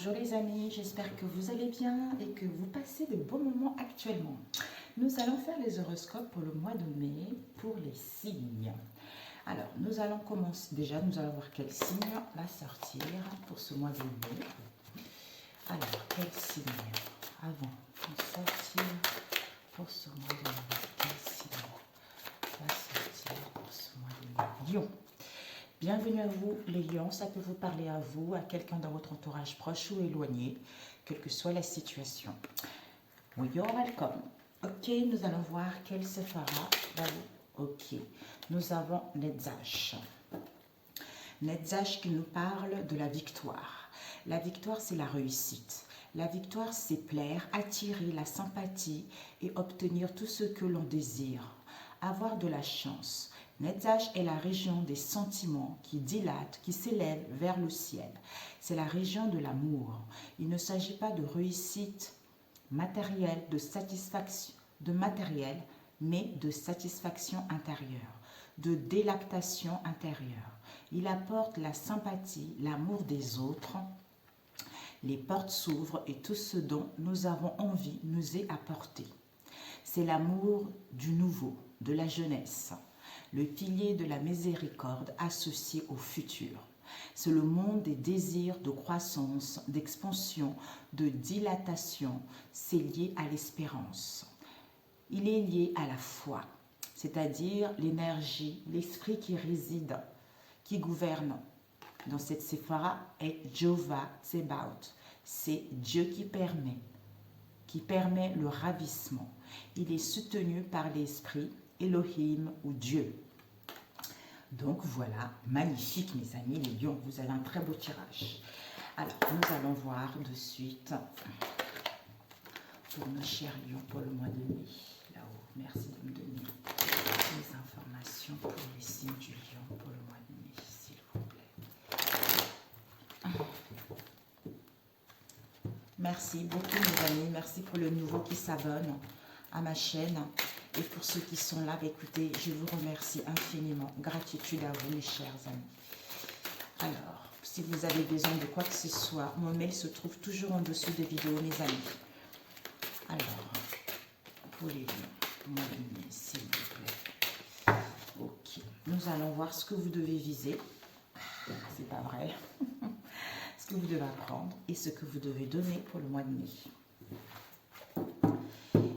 Bonjour les amis, j'espère que vous allez bien et que vous passez de bons moments actuellement. Nous allons faire les horoscopes pour le mois de mai pour les signes. Alors, nous allons commencer, déjà nous allons voir quel signe va sortir pour ce mois de mai. Alors, quel signe avant de sortir pour ce mois de mai? Quel signe va sortir pour ce mois de mai? Lion. Bienvenue à vous les lions, ça peut vous parler à vous, à quelqu'un dans votre entourage proche ou éloigné, quelle que soit la situation. Oui, you're welcome. Ok, nous allons voir quel se fera. Ok, nous avons Netzash. Netzash qui nous parle de la victoire. La victoire, c'est la réussite. La victoire, c'est plaire, attirer la sympathie et obtenir tout ce que l'on désire. Avoir de la chance. Netzash est la région des sentiments qui dilatent, qui s'élèvent vers le ciel. C'est la région de l'amour. Il ne s'agit pas de réussite matérielle, de satisfaction, de matériel, mais de satisfaction intérieure, de délectation intérieure. Il apporte la sympathie, l'amour des autres. Les portes s'ouvrent et tout ce dont nous avons envie nous est apporté. C'est l'amour du nouveau, de la jeunesse. Le pilier de la miséricorde associé au futur. C'est le monde des désirs de croissance, d'expansion, de dilatation. C'est lié à l'espérance. Il est lié à la foi, c'est-à-dire l'énergie, l'esprit qui réside, qui gouverne dans cette séphara est Jéhovah Tsebaoth. C'est Dieu qui permet le ravissement. Il est soutenu par l'esprit Elohim ou Dieu. Donc voilà, magnifique mes amis les lions, vous avez un très beau tirage. Alors nous allons voir de suite pour nos chers lions pour le mois de mai. Là-haut, merci de me donner les informations pour les signes du lion pour le mois de mai, s'il vous plaît. Merci beaucoup mes amis, merci pour le nouveau qui s'abonne à ma chaîne. Et pour ceux qui sont là, écoutez, je vous remercie infiniment. Gratitude à vous, mes chers amis. Alors, si vous avez besoin de quoi que ce soit, mon mail se trouve toujours en dessous des vidéos, mes amis. Alors, pour les liens, mon mail, s'il vous plaît. Ok, nous allons voir ce que vous devez viser. C'est pas vrai. Ce que vous devez apprendre et ce que vous devez donner pour le mois de mai.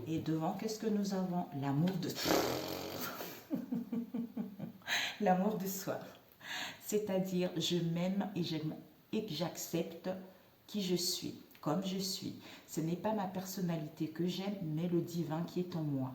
Et devant, qu'est-ce que nous avons? L'amour de soi. L'amour de soi. C'est-à-dire, je m'aime et j'accepte qui je suis, comme je suis. Ce n'est pas ma personnalité que j'aime, mais le divin qui est en moi.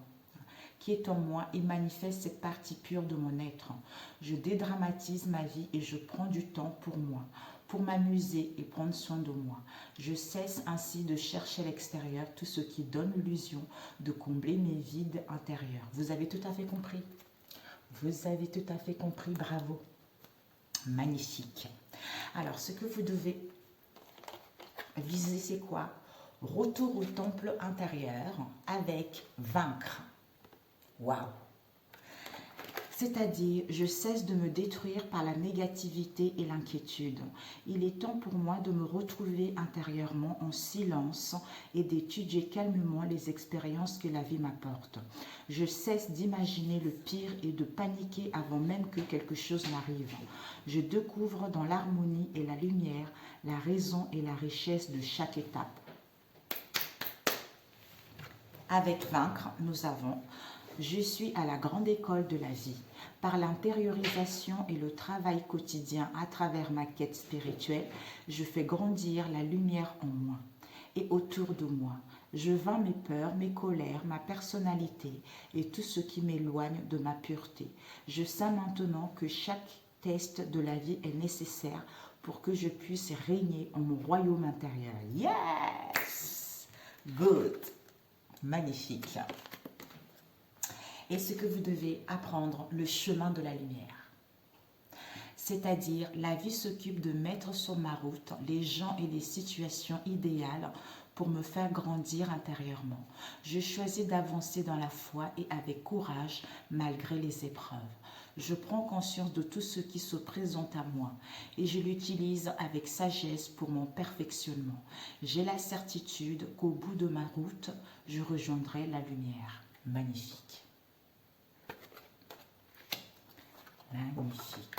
Qui est en moi et manifeste cette partie pure de mon être. Je dédramatise ma vie et je prends du temps pour moi, pour m'amuser et prendre soin de moi. Je cesse ainsi de chercher à l'extérieur tout ce qui donne l'illusion de combler mes vides intérieurs. Vous avez tout à fait compris? Vous avez tout à fait compris, bravo. Magnifique. Alors, ce que vous devez viser, c'est quoi? Retour au temple intérieur avec vaincre. Waouh! C'est-à-dire, je cesse de me détruire par la négativité et l'inquiétude. Il est temps pour moi de me retrouver intérieurement en silence et d'étudier calmement les expériences que la vie m'apporte. Je cesse d'imaginer le pire et de paniquer avant même que quelque chose n'arrive. Je découvre dans l'harmonie et la lumière la raison et la richesse de chaque étape. Avec vaincre, nous avons « Je suis à la grande école de la vie ». Par l'intériorisation et le travail quotidien à travers ma quête spirituelle, je fais grandir la lumière en moi et autour de moi. Je vainc mes peurs, mes colères, ma personnalité et tout ce qui m'éloigne de ma pureté. Je sais maintenant que chaque test de la vie est nécessaire pour que je puisse régner en mon royaume intérieur. Yes! Good! Magnifique! Et ce que vous devez apprendre, le chemin de la lumière. C'est-à-dire, la vie s'occupe de mettre sur ma route les gens et les situations idéales pour me faire grandir intérieurement. Je choisis d'avancer dans la foi et avec courage malgré les épreuves. Je prends conscience de tout ce qui se présente à moi et je l'utilise avec sagesse pour mon perfectionnement. J'ai la certitude qu'au bout de ma route, je rejoindrai la lumière. Magnifique. Magnifique.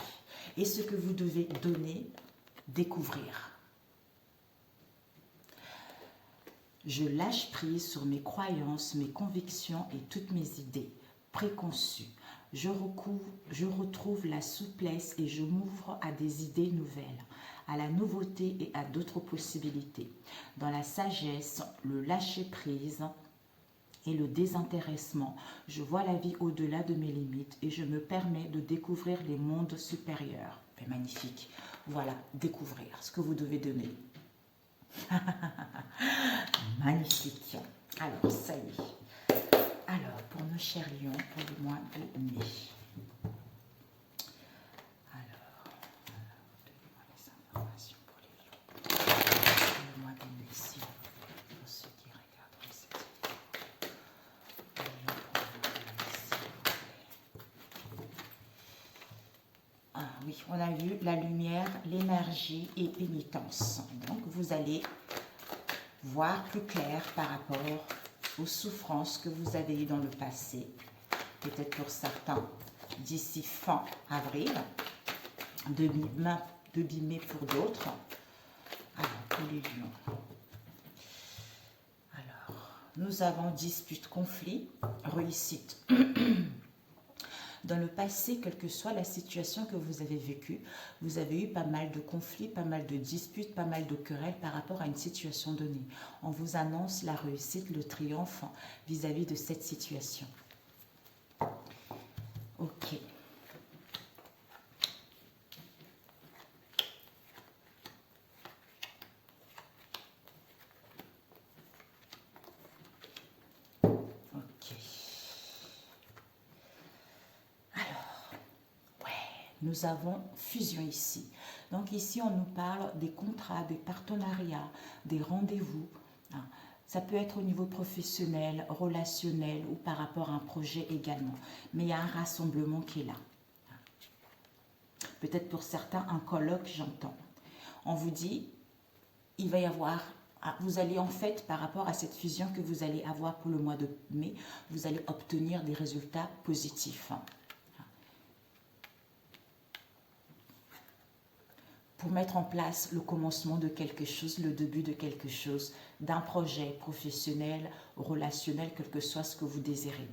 Et ce que vous devez donner, découvrir. Je lâche prise sur mes croyances, mes convictions et toutes mes idées préconçues. Je retrouve la souplesse et je m'ouvre à des idées nouvelles, à la nouveauté et à d'autres possibilités. Dans la sagesse, le lâcher prise et le désintéressement, je vois la vie au-delà de mes limites et je me permets de découvrir les mondes supérieurs. C'est magnifique. Voilà, découvrir ce que vous devez donner. Magnifique. Alors, ça y est. Alors, pour nos chers lions, pour le mois de mai. Alors, donnez-moi les informations pour les lions. Pour le mois de mai, ici, pour ceux qui regardent cette vidéo. Les lions pour le mois de mai, s'il vous plaît. Ah oui, on a vu la lumière, l'énergie et pénitence. Donc, vous allez voir plus clair par rapport aux souffrances que vous avez eues dans le passé, peut-être pour certains d'ici fin avril, début mai pour d'autres. Alors, pour les lions. Alors, nous avons dispute, conflit, réussite. Dans le passé, quelle que soit la situation que vous avez vécue, vous avez eu pas mal de conflits, pas mal de disputes, pas mal de querelles par rapport à une situation donnée. On vous annonce la réussite, le triomphe vis-à-vis de cette situation. Ok. Nous avons fusion ici. Donc ici, on nous parle des contrats, des partenariats, des rendez-vous. Ça peut être au niveau professionnel, relationnel ou par rapport à un projet également. Mais il y a un rassemblement qui est là. Peut-être pour certains, un colloque, j'entends. On vous dit, il va y avoir, vous allez en fait, par rapport à cette fusion que vous allez avoir pour le mois de mai, vous allez obtenir des résultats positifs. Pour mettre en place le commencement de quelque chose, le début de quelque chose, d'un projet professionnel, relationnel, quel que soit ce que vous désirez.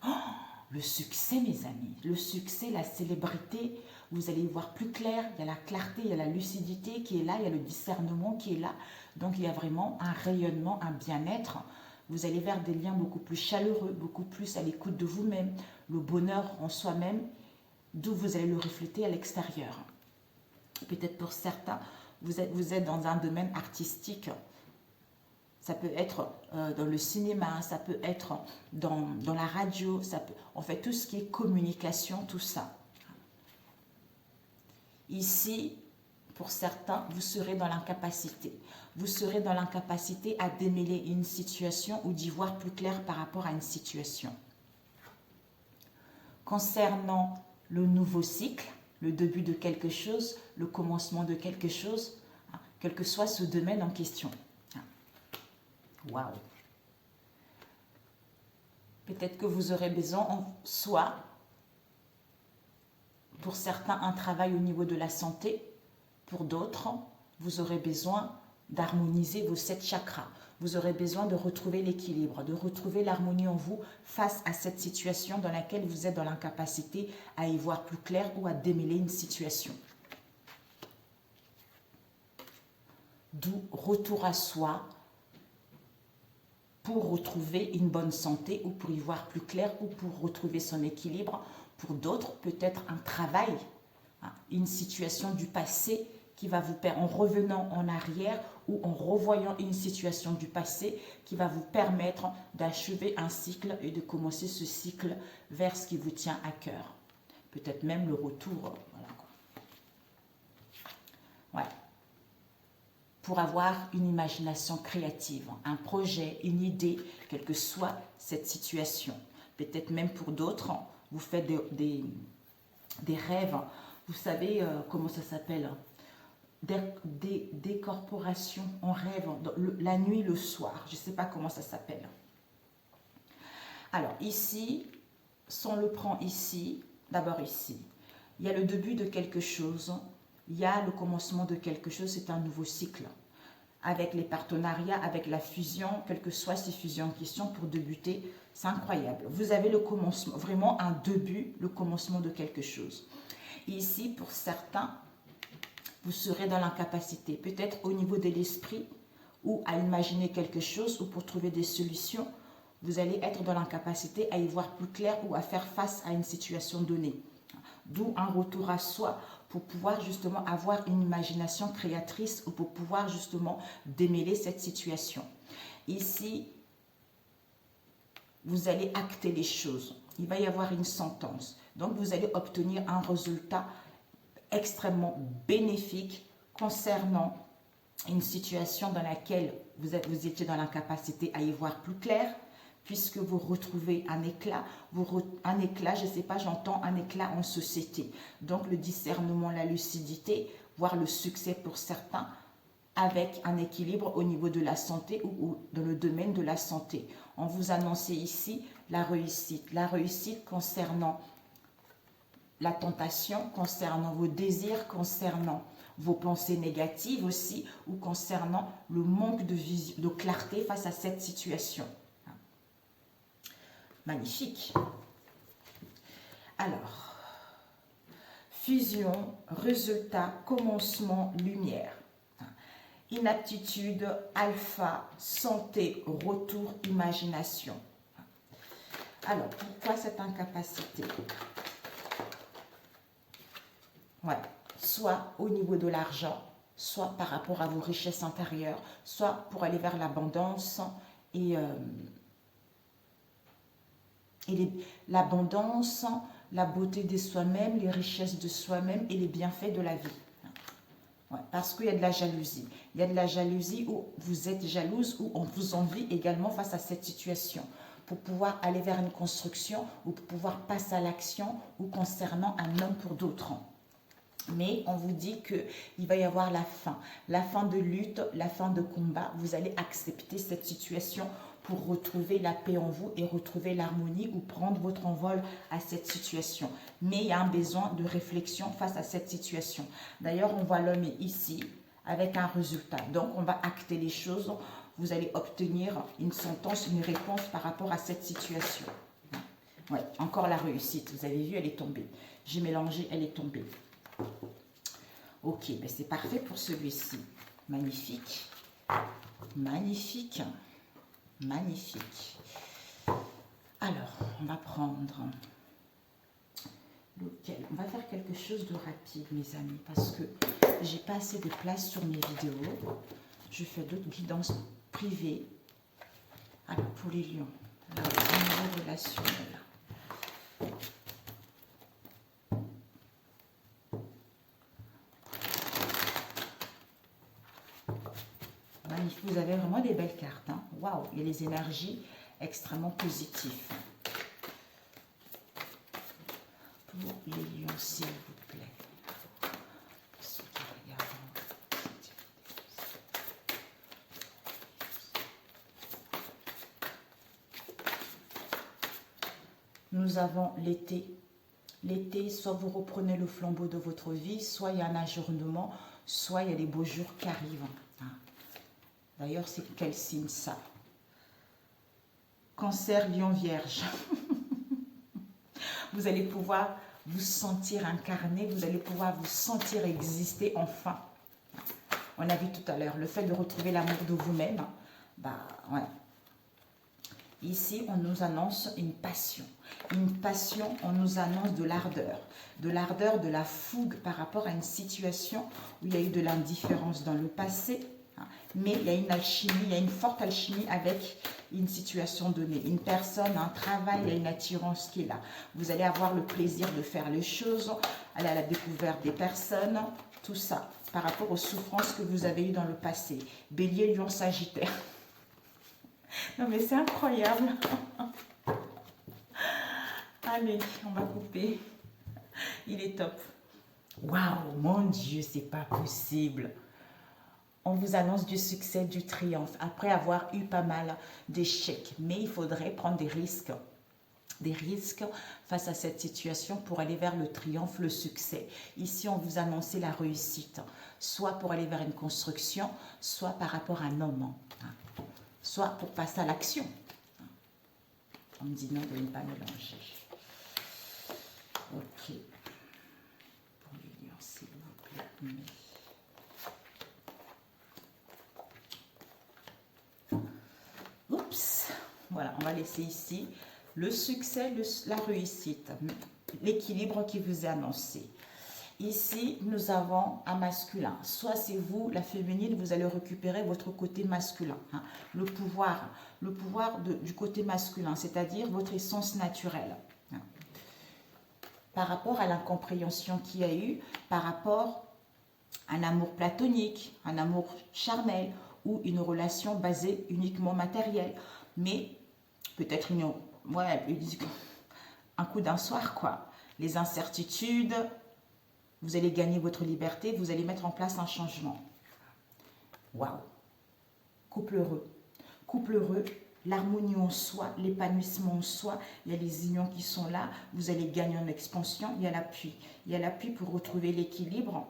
Oh, le succès, mes amis, le succès, la célébrité, vous allez y voir plus clair, il y a la clarté, il y a la lucidité qui est là, il y a le discernement qui est là. Donc, il y a vraiment un rayonnement, un bien-être. Vous allez vers des liens beaucoup plus chaleureux, beaucoup plus à l'écoute de vous-même, le bonheur en soi-même, d'où vous allez le refléter à l'extérieur. Peut-être pour certains, vous êtes dans un domaine artistique. Ça peut être dans le cinéma, ça peut être dans la radio, ça peut, en fait, tout ce qui est communication, tout ça. Ici, pour certains, vous serez dans l'incapacité. Vous serez dans l'incapacité à démêler une situation ou d'y voir plus clair par rapport à une situation. Concernant le nouveau cycle, le début de quelque chose, le commencement de quelque chose, quel que soit ce domaine en question. Waouh! Peut-être que vous aurez besoin, soit pour certains un travail au niveau de la santé, pour d'autres, vous aurez besoin d'harmoniser vos 7 chakras. Vous aurez besoin de retrouver l'équilibre, de retrouver l'harmonie en vous face à cette situation dans laquelle vous êtes dans l'incapacité à y voir plus clair ou à démêler une situation. D'où retour à soi pour retrouver une bonne santé ou pour y voir plus clair ou pour retrouver son équilibre. Pour d'autres, peut-être un travail, une situation du passé qui va vous permettre, en revenant en arrière ou en revoyant une situation du passé, qui va vous permettre d'achever un cycle et de commencer ce cycle vers ce qui vous tient à cœur. Peut-être même le retour. Voilà. Ouais. Pour avoir une imagination créative, un projet, une idée, quelle que soit cette situation. Peut-être même pour d'autres, vous faites des rêves, vous savez comment ça s'appelle, des corporations en rêve, la nuit, le soir, je ne sais pas comment ça s'appelle. Alors ici, si on le prend ici, d'abord ici, il y a le début de quelque chose, il y a le commencement de quelque chose, c'est un nouveau cycle. Avec les partenariats, avec la fusion, quelles que soient ces fusions en question, pour débuter, c'est incroyable. Vous avez le commencement, vraiment un début, le commencement de quelque chose. Et ici, pour certains, vous serez dans l'incapacité, peut-être au niveau de l'esprit, ou à imaginer quelque chose, ou pour trouver des solutions, vous allez être dans l'incapacité à y voir plus clair ou à faire face à une situation donnée. D'où un retour à soi pour pouvoir justement avoir une imagination créatrice ou pour pouvoir justement démêler cette situation. Ici, vous allez acter les choses. Il va y avoir une sentence. Donc, vous allez obtenir un résultat extrêmement bénéfique concernant une situation dans laquelle vous étiez dans l'incapacité à y voir plus clair, puisque vous retrouvez un éclat, je ne sais pas, j'entends un éclat en société. Donc le discernement, la lucidité, voire le succès pour certains, avec un équilibre au niveau de la santé ou dans le domaine de la santé. On vous annonce ici la réussite concernant la tentation, concernant vos désirs, concernant vos pensées négatives aussi, ou concernant le manque de clarté face à cette situation. Magnifique. Alors, fusion, résultat, commencement, lumière. Inaptitude, alpha, santé, retour, imagination. Alors, pourquoi cette incapacité? Ouais, soit au niveau de l'argent, soit par rapport à vos richesses intérieures, soit pour aller vers l'abondance et l'abondance, la beauté de soi-même, les richesses de soi-même et les bienfaits de la vie. Ouais, parce qu'il y a de la jalousie. Il y a de la jalousie où vous êtes jalouse, où on vous envie également face à cette situation. Pour pouvoir aller vers une construction ou pour pouvoir passer à l'action ou concernant un homme pour d'autres. Mais on vous dit qu'il va y avoir la fin de lutte, la fin de combat. Vous allez accepter cette situation pour retrouver la paix en vous et retrouver l'harmonie ou prendre votre envol à cette situation. Mais il y a un besoin de réflexion face à cette situation. D'ailleurs, on voit l'homme ici avec un résultat. Donc, on va acter les choses. Vous allez obtenir une sentence, une réponse par rapport à cette situation. Ouais, encore la réussite. Vous avez vu, elle est tombée. J'ai mélangé, elle est tombée. Ok, ben c'est parfait pour celui-ci. Magnifique. Magnifique. Magnifique. Alors, on va prendre lequel? On va faire quelque chose de rapide, mes amis, parce que j'ai pas assez de place sur mes vidéos. Je fais d'autres guidances privées. Alors, pour les lions, alors, au niveau relationnel. Vous avez vraiment des belles cartes. Hein? Waouh, il y a les énergies extrêmement positives. Pour les lions, s'il vous plaît. Nous avons l'été. L'été, soit vous reprenez le flambeau de votre vie, soit il y a un ajournement, soit il y a des beaux jours qui arrivent. D'ailleurs, c'est quel signe ça? Cancer, lion, vierge. Vous allez pouvoir vous sentir incarné, vous allez pouvoir vous sentir exister enfin. On a vu tout à l'heure, le fait de retrouver l'amour de vous-même. Bah, ouais. Ici, on nous annonce une passion. Une passion, on nous annonce de l'ardeur. De l'ardeur, de la fougue par rapport à une situation où il y a eu de l'indifférence dans le passé. Mais il y a une alchimie, il y a une forte alchimie avec une situation donnée. Une personne, un travail, il y a une attirance qui est là. Vous allez avoir le plaisir de faire les choses, aller à la découverte des personnes, tout ça, par rapport aux souffrances que vous avez eues dans le passé. Bélier, lion, sagittaire. Non mais c'est incroyable. Allez, on va couper. Il est top. Waouh, mon Dieu, c'est pas possible. On vous annonce du succès, du triomphe, après avoir eu pas mal d'échecs. Mais il faudrait prendre des risques face à cette situation pour aller vers le triomphe, le succès. Ici, on vous annonce la réussite, soit pour aller vers une construction, soit par rapport à un homme, soit pour passer à l'action. On me dit non de ne pas mélanger. Ok. Pour l'union, s'il vous plaît. Mais... Oups. Voilà, on va laisser ici le succès, la réussite, l'équilibre qui vous est annoncé. Ici, nous avons un masculin. Soit c'est vous, la féminine, vous allez récupérer votre côté masculin. Le pouvoir du côté masculin, c'est-à-dire votre essence naturelle. Par rapport à l'incompréhension qu'il y a eu, par rapport à un amour platonique, un amour charnel ou une relation basée uniquement matérielle. Mais peut-être un coup d'un soir, quoi. Les incertitudes, vous allez gagner votre liberté, vous allez mettre en place un changement. Waouh! Couple heureux. Couple heureux, l'harmonie en soi, l'épanouissement en soi, il y a les unions qui sont là, vous allez gagner en expansion, il y a l'appui. Il y a l'appui pour retrouver l'équilibre.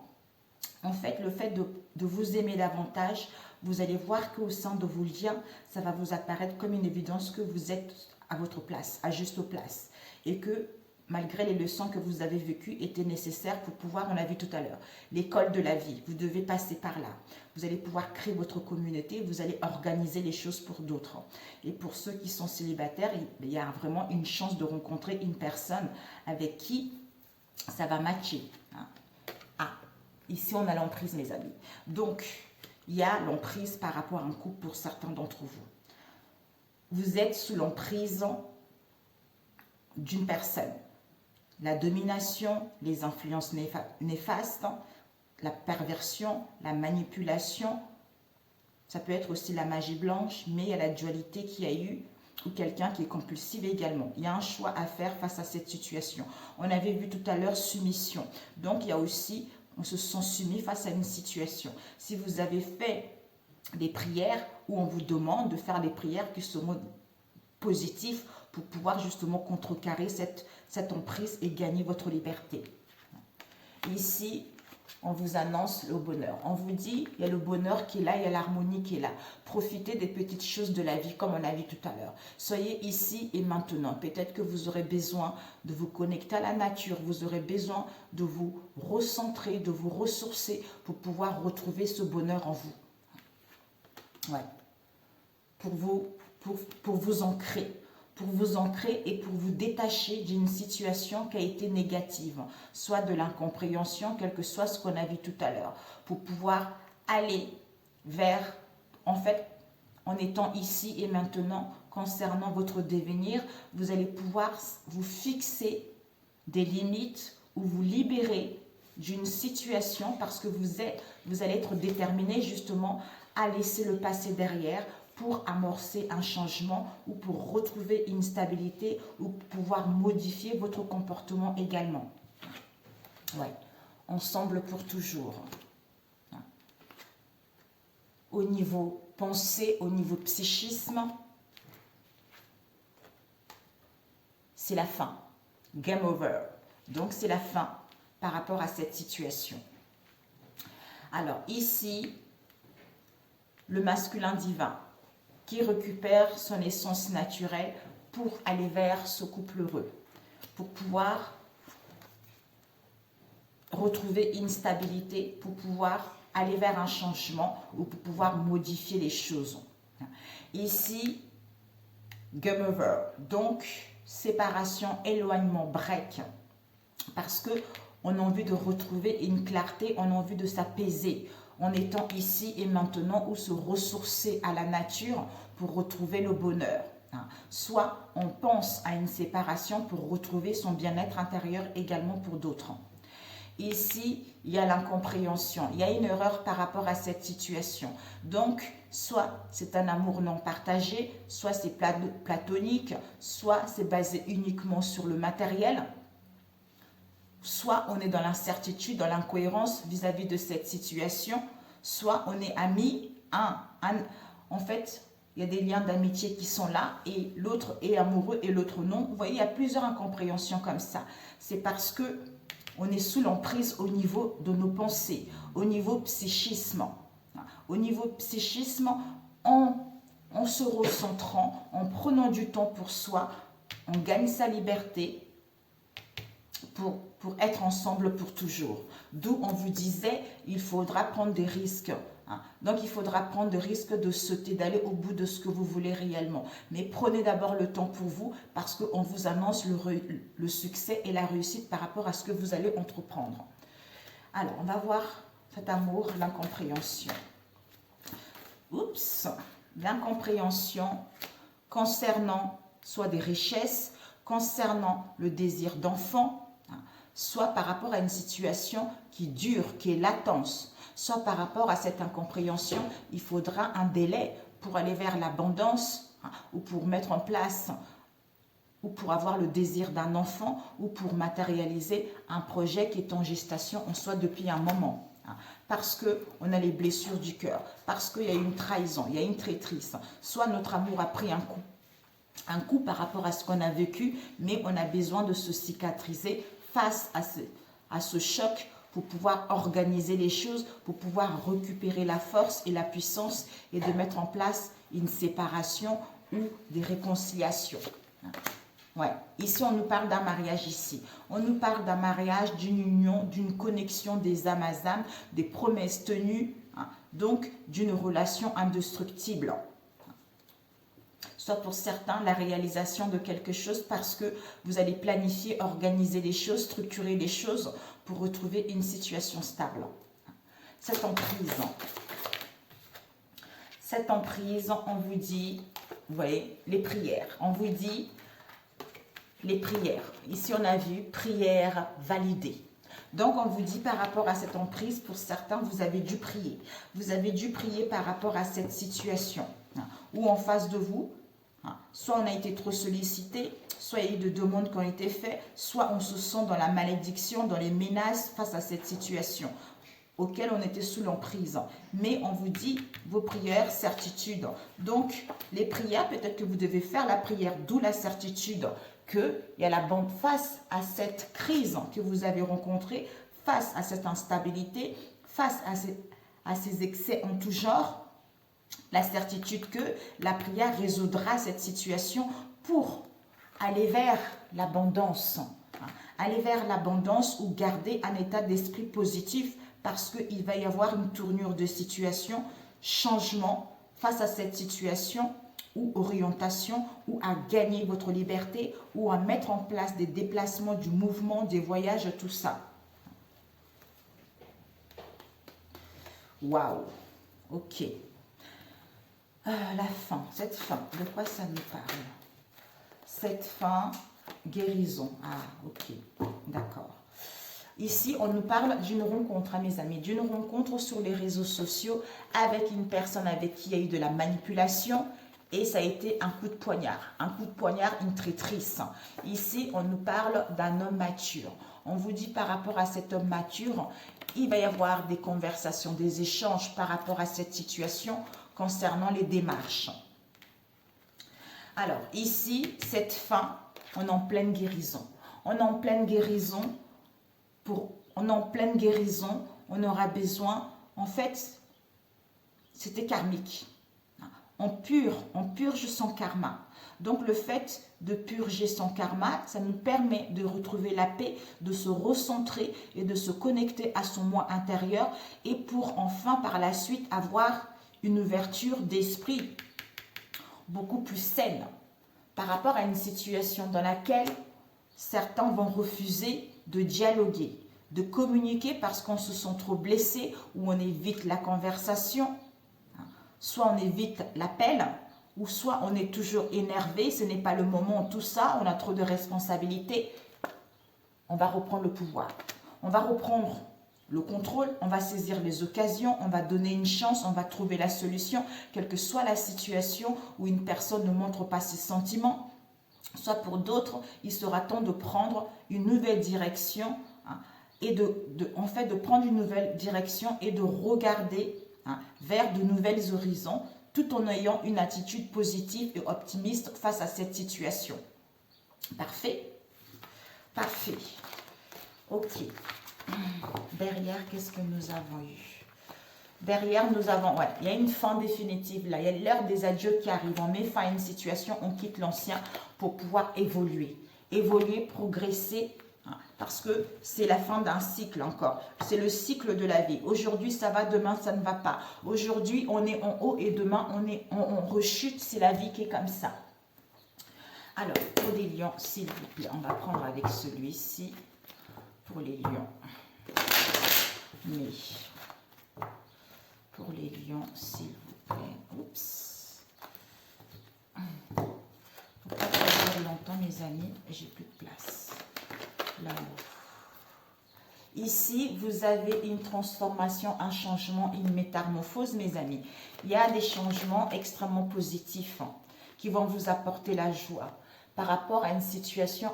En fait, le fait de vous aimer davantage, vous allez voir qu'au sein de vos liens, ça va vous apparaître comme une évidence que vous êtes à votre place, à juste place. Et que malgré les leçons que vous avez vécues, étaient nécessaires pour pouvoir, on l'a vu tout à l'heure, l'école de la vie, vous devez passer par là. Vous allez pouvoir créer votre communauté, vous allez organiser les choses pour d'autres. Et pour ceux qui sont célibataires, il y a vraiment une chance de rencontrer une personne avec qui ça va matcher. Ah, ici on a l'emprise, mes amis. Donc, il y a l'emprise par rapport à un couple pour certains d'entre vous. Vous êtes sous l'emprise d'une personne. La domination, les influences néfastes, la perversion, la manipulation, ça peut être aussi la magie blanche, mais il y a la dualité qu'il y a eu, ou quelqu'un qui est compulsif également. Il y a un choix à faire face à cette situation. On avait vu tout à l'heure soumission. Donc il y a aussi, on se sent soumis face à une situation. Si vous avez fait des prières où on vous demande de faire des prières qui seront positives pour pouvoir justement contrecarrer cette emprise et gagner votre liberté. Ici, on vous annonce le bonheur. On vous dit, il y a le bonheur qui est là, il y a l'harmonie qui est là. Profitez des petites choses de la vie comme on a vu tout à l'heure. Soyez ici et maintenant. Peut-être que vous aurez besoin de vous connecter à la nature. Vous aurez besoin de vous recentrer, de vous ressourcer pour pouvoir retrouver ce bonheur en vous. Ouais. Pour vous ancrer. Pour vous ancrer et pour vous détacher d'une situation qui a été négative, soit de l'incompréhension, quel que soit ce qu'on a vu tout à l'heure, pour pouvoir aller vers, en fait, en étant ici et maintenant, concernant votre devenir, vous allez pouvoir vous fixer des limites ou vous libérer d'une situation parce que vous allez être déterminé justement à laisser le passé derrière, pour amorcer un changement ou pour retrouver une stabilité ou pouvoir modifier votre comportement également. Ouais, ensemble pour toujours. Au niveau pensée, au niveau psychisme, c'est la fin. Game over. Donc c'est la fin par rapport à cette situation. Alors ici, le masculin divin qui récupère son essence naturelle pour aller vers ce couple heureux, pour pouvoir retrouver une stabilité, pour pouvoir aller vers un changement ou pour pouvoir modifier les choses. Ici, game over, donc séparation, éloignement, break, parce que on a envie de retrouver une clarté, on a envie de s'apaiser, en étant ici et maintenant ou se ressourcer à la nature pour retrouver le bonheur. Soit on pense à une séparation pour retrouver son bien-être intérieur également pour d'autres. Ici, il y a l'incompréhension, il y a une erreur par rapport à cette situation. Donc, soit c'est un amour non partagé, soit c'est platonique, soit c'est basé uniquement sur le matériel, soit on est dans l'incertitude, dans l'incohérence vis-à-vis de cette situation, soit on est amis, en fait, il y a des liens d'amitié qui sont là et l'autre est amoureux et l'autre non. Vous voyez, il y a plusieurs incompréhensions comme ça. C'est parce que on est sous l'emprise au niveau de nos pensées, au niveau psychisme. Au niveau psychisme, en se recentrant, en prenant du temps pour soi, on gagne sa liberté pour être ensemble pour toujours. D'où on vous disait, il faudra prendre des risques. Donc, il faudra prendre des risques de sauter, d'aller au bout de ce que vous voulez réellement. Mais prenez d'abord le temps pour vous parce qu'on vous annonce le succès et la réussite par rapport à ce que vous allez entreprendre. Alors, on va voir cet amour, l'incompréhension. Oups, l'incompréhension concernant soit des richesses, concernant le désir d'enfant, soit par rapport à une situation qui dure, qui est latence, soit par rapport à cette incompréhension, il faudra un délai pour aller vers l'abondance ou pour mettre en place ou pour avoir le désir d'un enfant ou pour matérialiser un projet qui est en gestation en soi depuis un moment. Parce qu'on a les blessures du cœur, parce qu'il y a une trahison, il y a une traîtrise, soit notre amour a pris un coup par rapport à ce qu'on a vécu, mais on a besoin de se cicatriser face à ce choc pour pouvoir organiser les choses, pour pouvoir récupérer la force et la puissance et de mettre en place une séparation ou des réconciliations. Ouais. Ici, on nous parle d'un mariage ici. On nous parle d'un mariage, d'une union, d'une connexion des âmes à âme, des promesses tenues, donc d'une relation indestructible. Soit pour certains, la réalisation de quelque chose parce que vous allez planifier, organiser les choses, structurer les choses pour retrouver une situation stable. Cette emprise, on vous dit, vous voyez, les prières. On vous dit les prières. Ici, on a vu prière validée. Donc, on vous dit par rapport à cette emprise, pour certains, vous avez dû prier. Vous avez dû prier par rapport à cette situation. Ou en face de vous, soit on a été trop sollicité, soit il y a eu de demandes qui ont été faites, soit on se sent dans la malédiction, dans les menaces face à cette situation auquel on était sous l'emprise. Mais on vous dit vos prières, certitude. Donc, les prières, peut-être que vous devez faire la prière, d'où la certitude qu'il y a la bande face à cette crise que vous avez rencontrée, face à cette instabilité, face à ces excès en tout genre. La certitude que la prière résoudra cette situation pour aller vers l'abondance. Aller vers l'abondance ou garder un état d'esprit positif parce qu'il va y avoir une tournure de situation, changement face à cette situation ou orientation ou à gagner votre liberté ou à mettre en place des déplacements, du mouvement, des voyages, tout ça. Waouh, ok. La fin, cette fin, de quoi ça nous parle? Cette fin, guérison. Ah, ok, d'accord. Ici, on nous parle d'une rencontre, mes amis, d'une rencontre sur les réseaux sociaux avec une personne avec qui il y a eu de la manipulation et ça a été un coup de poignard. Un coup de poignard, une traîtrise. Ici, on nous parle d'un homme mature. On vous dit par rapport à cet homme mature, il va y avoir des conversations, des échanges par rapport à cette situation concernant les démarches. Alors, ici, cette fin, on est en pleine guérison. On est en pleine guérison. On est en pleine guérison. On aura besoin, en fait, c'était karmique. On purge son karma. Donc, le fait de purger son karma, ça nous permet de retrouver la paix, de se recentrer et de se connecter à son moi intérieur et pour enfin, par la suite, avoir une ouverture d'esprit beaucoup plus saine par rapport à une situation dans laquelle certains vont refuser de dialoguer, de communiquer parce qu'on se sent trop blessé ou on évite la conversation, soit on évite l'appel ou soit on est toujours énervé, ce n'est pas le moment, tout ça, on a trop de responsabilités, on va reprendre le pouvoir. On va reprendre le contrôle, on va saisir les occasions, on va donner une chance, on va trouver la solution, quelle que soit la situation où une personne ne montre pas ses sentiments. Soit pour d'autres, il sera temps de prendre une nouvelle direction, hein, et en fait, de prendre une nouvelle direction et de regarder, hein, vers de nouvelles horizons, tout en ayant une attitude positive et optimiste face à cette situation. Parfait? Parfait. Ok. Derrière, qu'est-ce que nous avons eu? Derrière, nous avons, ouais, il y a une fin définitive là. Il y a l'heure des adieux qui arrive. On met fin à une situation, on quitte l'ancien pour pouvoir évoluer. Évoluer, progresser, hein, parce que c'est la fin d'un cycle encore. C'est le cycle de la vie. Aujourd'hui, ça va, demain, ça ne va pas. Aujourd'hui, on est en haut et demain, on rechute. C'est la vie qui est comme ça. Alors, pour les lions, s'il vous plaît, on va prendre avec celui-ci. Pour les lions. Mais, pour les lions, s'il vous plaît. Oups. Faut pas faire longtemps, mes amis. J'ai plus de place. Là-haut. Ici, vous avez une transformation, un changement, une métamorphose, mes amis. Il y a des changements extrêmement positifs, hein, qui vont vous apporter la joie par rapport à une situation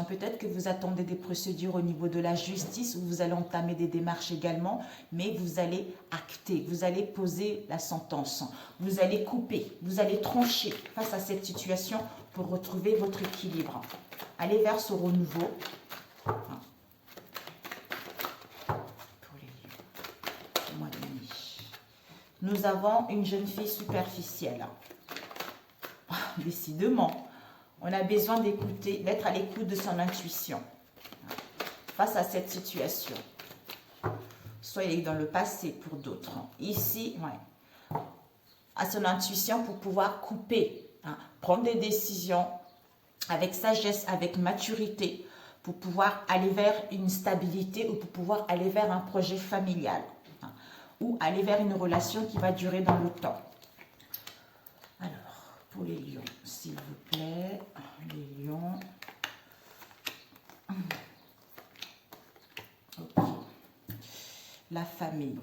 peut-être que vous attendez des procédures au niveau de la justice, où vous allez entamer des démarches également, mais vous allez acter, vous allez poser la sentence, vous allez couper, vous allez trancher face à cette situation pour retrouver votre équilibre. Allez vers ce renouveau. Pour les lions, mois de mai. Nous avons une jeune fille superficielle. Décidément. On a besoin d'écouter, d'être à l'écoute de son intuition face à cette situation. Soit il est dans le passé pour d'autres. Ici, ouais, à son intuition pour pouvoir couper, hein, prendre des décisions avec sagesse, avec maturité, pour pouvoir aller vers une stabilité ou pour pouvoir aller vers un projet familial, hein, ou aller vers une relation qui va durer dans le temps. Alors, pour les lions, s'il vous plaît, les lions. Ok. La famille.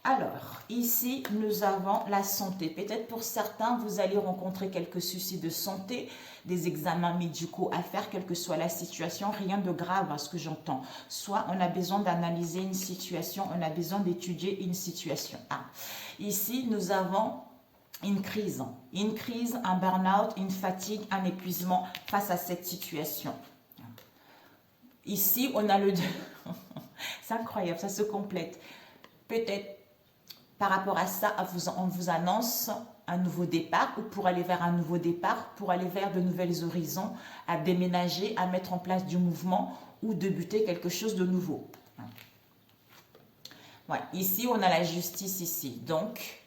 Alors, ici, nous avons la santé. Peut-être pour certains, vous allez rencontrer quelques soucis de santé, des examens médicaux à faire, quelle que soit la situation. Rien de grave à ce que j'entends. Soit on a besoin d'analyser une situation, on a besoin d'étudier une situation. Ah. Ici, nous avons une crise, un burn-out, une fatigue, un épuisement face à cette situation. Ici, on a le... C'est incroyable, ça se complète. Peut-être par rapport à ça, on vous annonce un nouveau départ, ou pour aller vers un nouveau départ, pour aller vers de nouvelles horizons, à déménager, à mettre en place du mouvement ou débuter quelque chose de nouveau. Ouais, ici, on a la justice ici. Donc,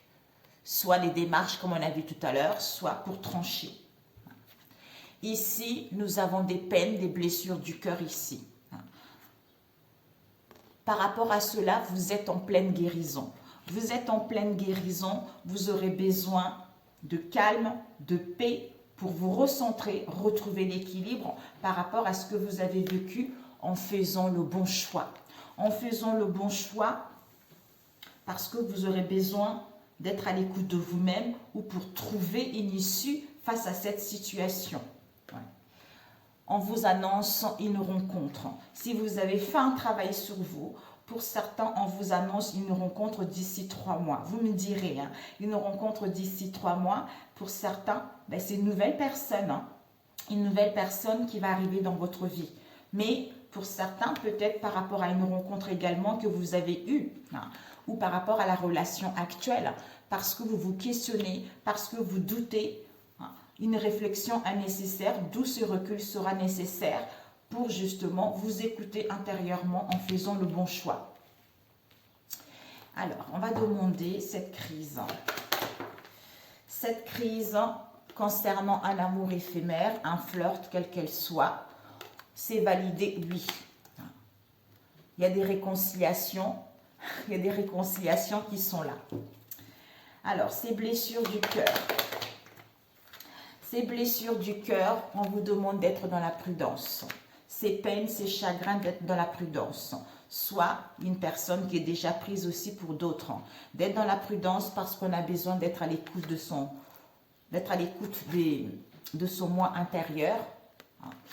soit les démarches comme on a vu tout à l'heure, soit pour trancher. Ici, nous avons des peines, des blessures du cœur ici. Par rapport à cela, vous êtes en pleine guérison. Vous êtes en pleine guérison, vous aurez besoin de calme, de paix pour vous recentrer, retrouver l'équilibre par rapport à ce que vous avez vécu en faisant le bon choix. En faisant le bon choix, parce que vous aurez besoin d'être à l'écoute de vous-même ou pour trouver une issue face à cette situation. Ouais. On vous annonce une rencontre. Si vous avez fait un travail sur vous, pour certains, on vous annonce une rencontre d'ici 3 mois. Vous me direz, hein, une rencontre d'ici 3 mois. Pour certains, ben, c'est une nouvelle personne. Hein, une nouvelle personne qui va arriver dans votre vie. Mais pour certains, peut-être par rapport à une rencontre également que vous avez eue, hein, ou par rapport à la relation actuelle, parce que vous vous questionnez, parce que vous doutez, hein, une réflexion est nécessaire, d'où ce recul sera nécessaire pour justement vous écouter intérieurement en faisant le bon choix. Alors, on va demander cette crise. Cette crise concernant un amour éphémère, un flirt, quelle qu'elle soit, c'est validé, oui. Il y a des réconciliations, qui sont là. Alors, ces blessures du cœur. Ces blessures du cœur, on vous demande d'être dans la prudence. Ces peines, ces chagrins, d'être dans la prudence. Soit une personne qui est déjà prise aussi pour d'autres. D'être dans la prudence parce qu'on a besoin d'être à l'écoute de son moi intérieur.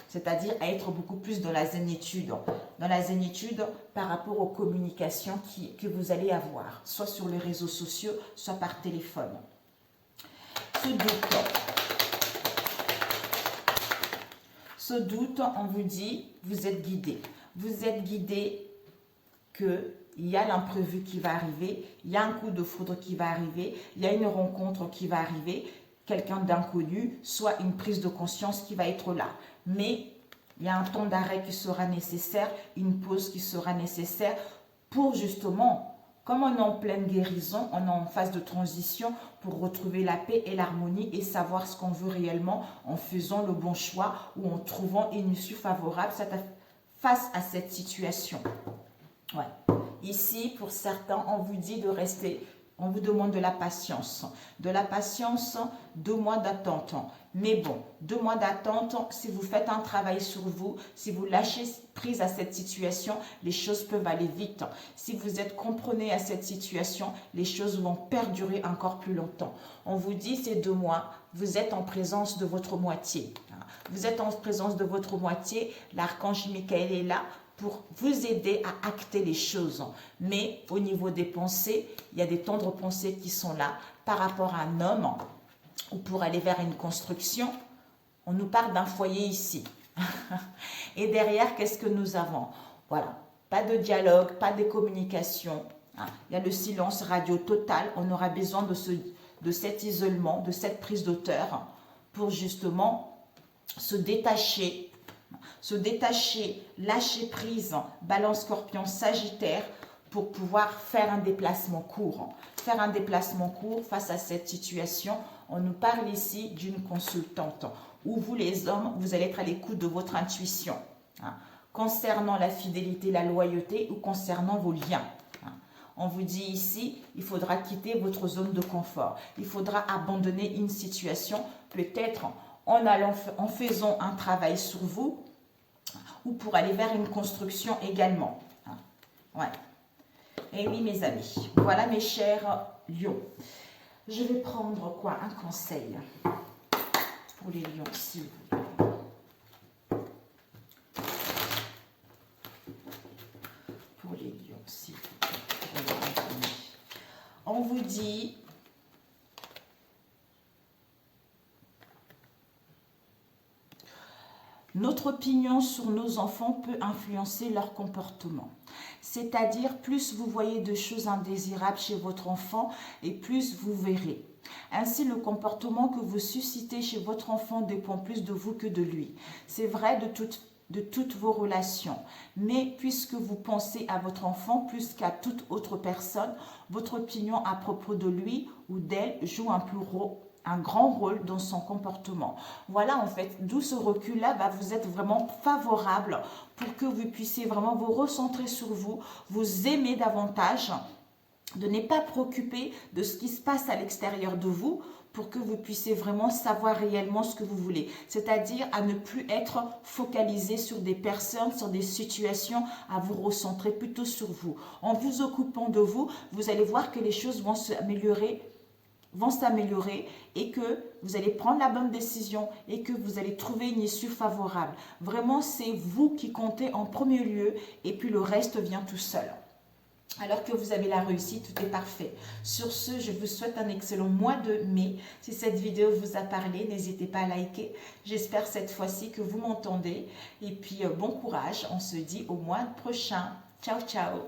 C'est-à-dire à être beaucoup plus dans la zénitude. Dans la zénitude par rapport aux communications que vous allez avoir. Soit sur les réseaux sociaux, soit par téléphone. Ce doute, on vous dit, vous êtes guidé. Vous êtes guidé qu'il y a l'imprévu qui va arriver, il y a un coup de foudre qui va arriver, il y a une rencontre qui va arriver, quelqu'un d'inconnu, soit une prise de conscience qui va être là. Mais il y a un temps d'arrêt qui sera nécessaire, une pause qui sera nécessaire pour justement, comme on est en pleine guérison, on est en phase de transition pour retrouver la paix et l'harmonie et savoir ce qu'on veut réellement en faisant le bon choix ou en trouvant une issue favorable face à cette situation. Ouais. Ici, pour certains, on vous dit de rester, on vous demande de la patience. De la patience, 2 mois d'attente. Mais bon, 2 mois d'attente, si vous faites un travail sur vous, si vous lâchez prise à cette situation, les choses peuvent aller vite. Si vous êtes comprenez à cette situation, les choses vont perdurer encore plus longtemps. On vous dit ces 2 mois, vous êtes en présence de votre moitié. Vous êtes en présence de votre moitié, l'archange Michael est là pour vous aider à acter les choses. Mais au niveau des pensées, il y a des tendres pensées qui sont là par rapport à un homme ou pour aller vers une construction. On nous parle d'un foyer ici. Et derrière, qu'est-ce que nous avons? Voilà, pas de dialogue, pas de communication. Il y a le silence radio total. On aura besoin de cet isolement, de cette prise d'auteur pour justement se détacher, lâcher prise, Balance, Scorpion, Sagittaire, pour pouvoir faire un déplacement court. Faire un déplacement court face à cette situation. On nous parle ici d'une consultante, où vous les hommes, vous allez être à l'écoute de votre intuition, concernant la fidélité, la loyauté ou concernant vos liens. On vous dit ici, il faudra quitter votre zone de confort. Il faudra abandonner une situation, peut-être en faisant un travail sur vous, ou pour aller vers une construction également. Ouais. Et oui, mes amis, voilà mes chers lions. Je vais prendre quoi? Un conseil pour les lions, s'il vous plaît. Pour les lions, s'il vous plaît. On vous dit... Notre opinion sur nos enfants peut influencer leur comportement. C'est-à-dire, plus vous voyez de choses indésirables chez votre enfant et plus vous verrez. Ainsi, le comportement que vous suscitez chez votre enfant dépend plus de vous que de lui. C'est vrai de toutes vos relations. Mais puisque vous pensez à votre enfant plus qu'à toute autre personne, votre opinion à propos de lui ou d'elle joue un grand rôle dans son comportement. Voilà en fait, d'où ce recul-là va vous être vraiment favorable pour que vous puissiez vraiment vous recentrer sur vous, vous aimer davantage, de ne pas préoccuper de ce qui se passe à l'extérieur de vous pour que vous puissiez vraiment savoir réellement ce que vous voulez. C'est-à-dire à ne plus être focalisé sur des personnes, sur des situations, à vous recentrer plutôt sur vous. En vous occupant de vous, vous allez voir que les choses vont s'améliorer et que vous allez prendre la bonne décision et que vous allez trouver une issue favorable. Vraiment, c'est vous qui comptez en premier lieu et puis le reste vient tout seul. Alors que vous avez la réussite, tout est parfait. Sur ce, je vous souhaite un excellent mois de mai. Si cette vidéo vous a parlé, n'hésitez pas à liker. J'espère cette fois-ci que vous m'entendez. Et puis, bon courage. On se dit au mois prochain. Ciao, ciao.